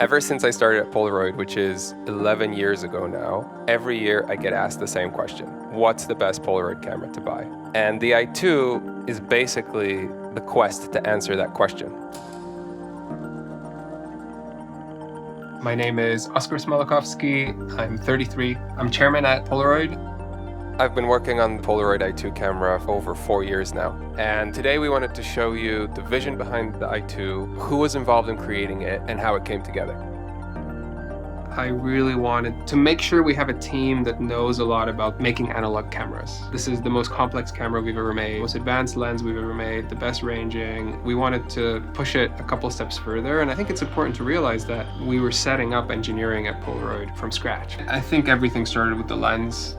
Ever since I started at Polaroid, which is 11 years ago now, every year I get asked the same question. What's the best Polaroid camera to buy? And the i2 is basically the quest to answer that question. My name is Oskar Smolikovsky. I'm 33. I'm chairman at Polaroid. I've been working on the Polaroid I-2 camera for over 4 years now. And today we wanted to show you the vision behind the I-2, who was involved in creating it, and how it came together. I really wanted to make sure we have a team that knows a lot about making analog cameras. This is the most complex camera we've ever made, most advanced lens we've ever made, the best ranging. We wanted to push it a couple steps further, and I think it's important to realize that we were setting up engineering at Polaroid from scratch. I think everything started with the lens.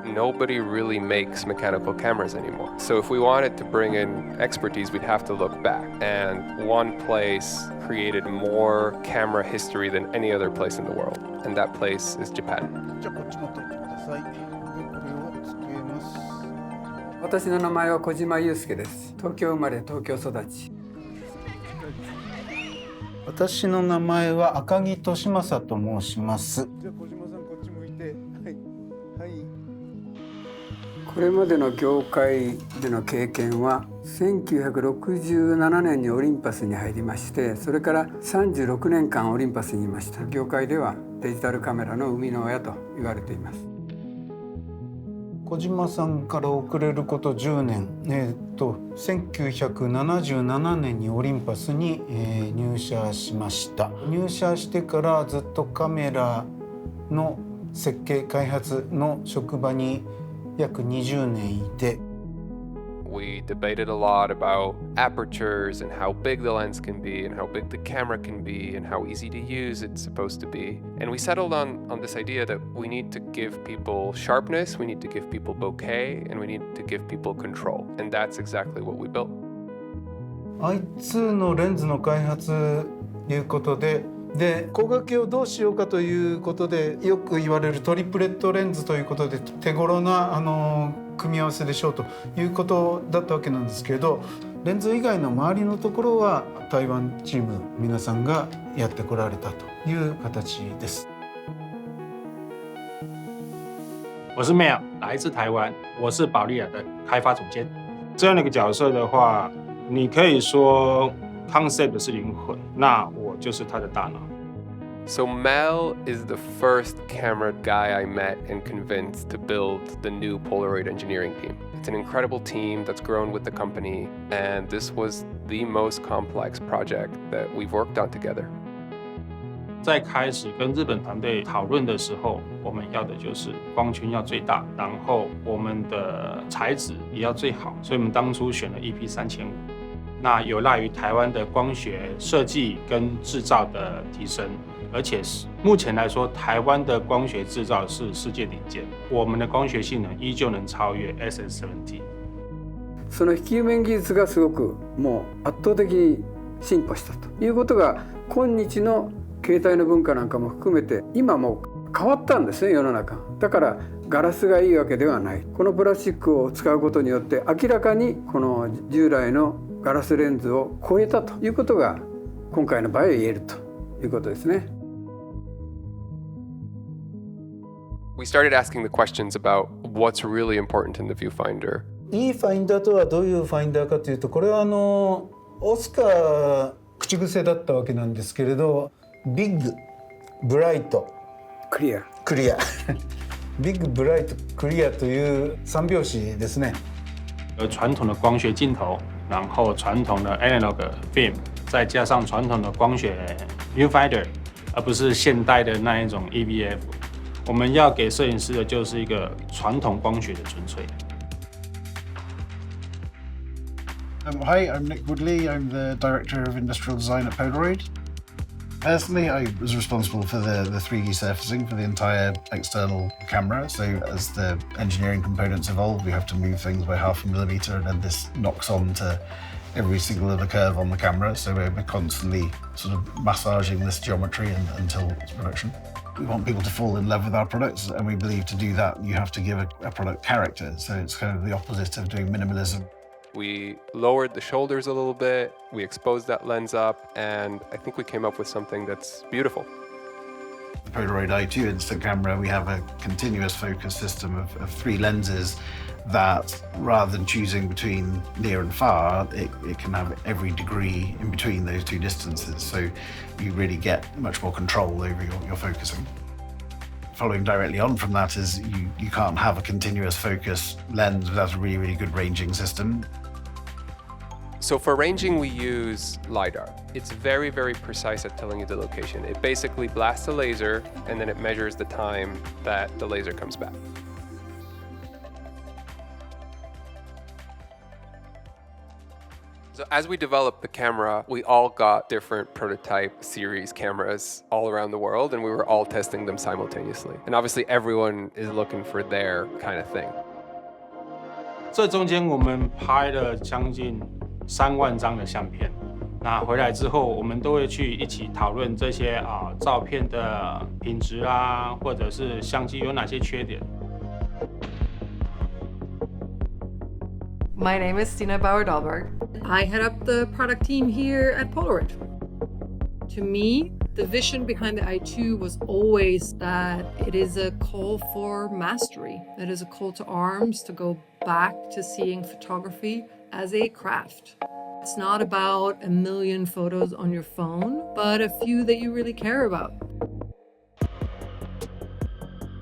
Nobody really makes mechanical cameras anymore. So if we wanted to bring in expertise, we'd have to look back. And one place created more camera history than any other place in the world. And that place is Japan. 私の名前は小島祐介です。東京生まれ、東京育ち。私の名前は赤木利正と申します。これまでの業界での経験は1967年にオリンパスに入りまして、それから36年間オリンパスにいました。業界ではデジタルカメラの生みの親と言われています。小島さんから遅れること10年、1977年にオリンパスに、入社しました。入社してからずっとカメラの設計開発の職場に約20年いて。We debated a lot about apertures and how big the lens can be and how big the camera can be and how easy to use it's supposed to be. And we settled on this idea that we need to give people sharpness, we need to give people bokeh, and we need to give people control. And that's exactly what we built. I2 のレンズの開発ということで、光学鏡をどうしようかということでよく言われるトリプレットレンズということで手頃な組み合わせでしょうということだったわけなんですけれど、レンズ以外の周りのところは台湾チーム皆さんがやってこられたという形です。我是 Mel， 来自台湾，我是保利亚的开发总监。这样的一个角色的话，你可以说 concept 是灵魂，那我就是他的大脑。So Mel is the first camera guy I met and convinced to build the new Polaroid engineering team. It's an incredible team that's grown with the company, and this was the most complex project that we've worked on together. 在开始跟日本团队讨论的时候，我们要的就是光圈要最大，然后我们的材质也要最好，所以我们当初选了 EP3500。那有赖于台湾的光学设计跟制造的提升，而且目前来说，台湾的光学制造是世界顶尖，我们的光学性能依旧能超越 SS70。その引き面技術がすごくもう圧倒的に進歩したということが、今日の携帯の文化なんかも含めて今もう変わったんですね、世の中。だからガラスがいいわけではない。このプラスチックを使うことによって明らかにこの従来のガラスレンズを超えたということが今回の場合は言えるということですね。We started asking the questions about what's really important in the viewfinder. いいファインダーとはどういうファインダーかというと、これはオスカー口癖だったわけなんですけれど、ビッグ、ブライト、クリアビッグ、ブライト、クリアという三拍子ですね。传统的光学镜头，然后传统的 analog film， 再加上传统的光学 viewfinder， 而不是现代的那一种 EVF。我们要给摄影师的就是一个传统光学的纯粹。Hi, I'm Nick Woodley. I'm the Director of Industrial Design at Polaroid. Personally, I was responsible for the 3D surfacing for the entire external camera. So as the engineering components evolve, we have to move things by 0.5 millimeter, and then this knocks on to every single other curve on the camera. So we're constantly sort of massaging this geometry until it's production. We want people to fall in love with our products, and we believe to do that, you have to give a product character. So it's kind of the opposite of doing minimalism. We lowered the shoulders a little bit, we exposed that lens up, and I think we came up with something that's beautiful. The Polaroid I-2 Instant Camera, we have a continuous focus system of 3 lenses that, rather than choosing between near and far, it can have every degree in between those 2 distances. So you really get much more control over your focusing. Following directly on from that is you can't have a continuous focus lens without a really, really good ranging system. So for ranging, we use LiDAR. It's very, very precise at telling you the location. It basically blasts a laser and then it measures the time that the laser comes back. So as we developed the camera, we all got different prototype series cameras all around the world, and we were all testing them simultaneously. And obviously everyone is looking for their kind of thing. 这中间我们拍了将近3万张的相片，那回来之后，我们都会去一起讨论这些照片的品质啊，或者是相机有哪些缺点。My name is Stina Bauer-Dahlberg. I head up the product team here at Polaroid. To me, the vision behind the I-2 was always that it is a call for mastery. It is a call to arms to go back to seeing photography as a craft. It's not about a million photos on your phone, but a few that you really care about.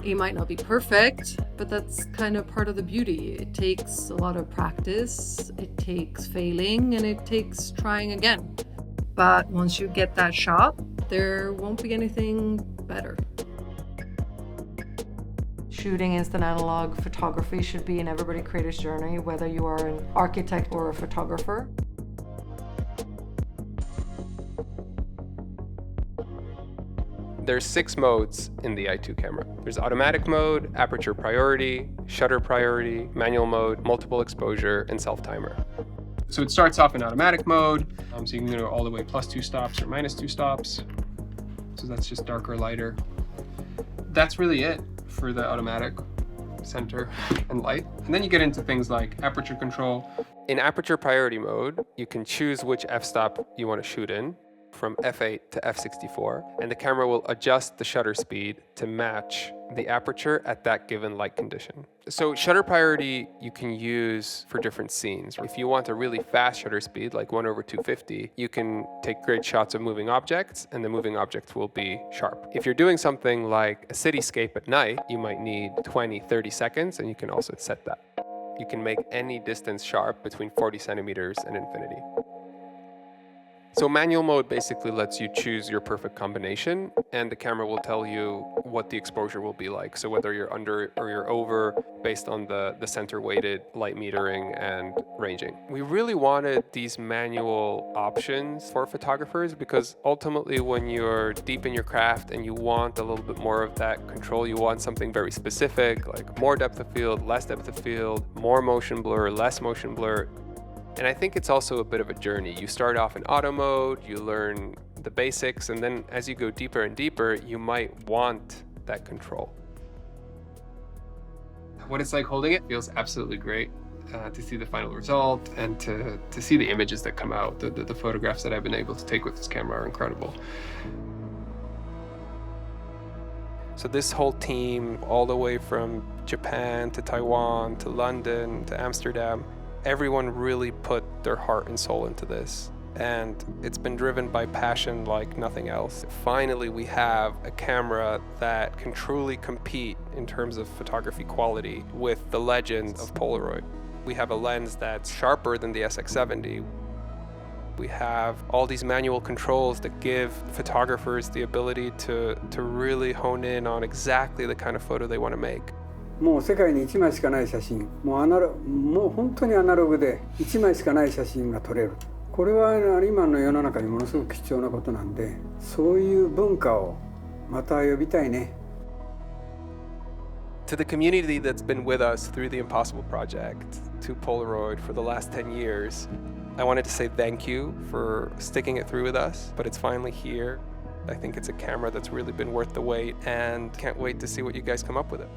It might not be perfect, but that's kind of part of the beauty. It takes a lot of practice, it takes failing, and it takes trying again. But once you get that shot, there won't be anything better. Shooting instant analog photography should be an everybody creator's journey, whether you are an architect or a photographer. There's 6 modes in the I-2 camera. There's automatic mode, aperture priority, shutter priority, manual mode, multiple exposure, and self-timer. So it starts off in automatic mode, so you can go all the way +2 stops or -2 stops. So that's just darker, lighter. That's really it for the automatic, center, and light. And then you get into things like aperture control. In aperture priority mode, you can choose which f-stop you want to shoot in, from f8 to f64, and the camera will adjust the shutter speed to match the aperture at that given light condition. So shutter priority you can use for different scenes. If you want a really fast shutter speed, like 1/250, you can take great shots of moving objects, and the moving objects will be sharp. If you're doing something like a cityscape at night, you might need 20, 30 seconds, and you can also set that. You can make any distance sharp between 40 centimeters and infinity. So manual mode basically lets you choose your perfect combination, and the camera will tell you what the exposure will be like. So whether you're under or you're over based on the center weighted light metering and ranging. We really wanted these manual options for photographers because ultimately when you're deep in your craft and you want a little bit more of that control, you want something very specific, like more depth of field, less depth of field, more motion blur, less motion blur. And I think it's also a bit of a journey. You start off in auto mode, you learn the basics, and then as you go deeper and deeper, you might want that control. What it's like holding it feels absolutely great to see the final result and to see the images that come out. The photographs that I've been able to take with this camera are incredible. So this whole team, all the way from Japan to Taiwan to London to Amsterdam, everyone really put their heart and soul into this, and it's been driven by passion like nothing else. Finally, we have a camera that can truly compete in terms of photography quality with the legends of Polaroid. We have a lens that's sharper than the SX70. We have all these manual controls that give photographers the ability to really hone in on exactly the kind of photo they want to make. もう世界に1枚しかない写真、もう本当にアナログで1枚しかない写真が撮れる。これは今の世の中にものすごく貴重なことなんで、そういう文化をまた呼びたいね。To the community that's been with us through the Impossible Project, to Polaroid for the last 10 years, I wanted to say thank you for sticking it through with us, but it's finally here. I think it's a camera that's really been worth the wait, and can't wait to see what you guys come up with it.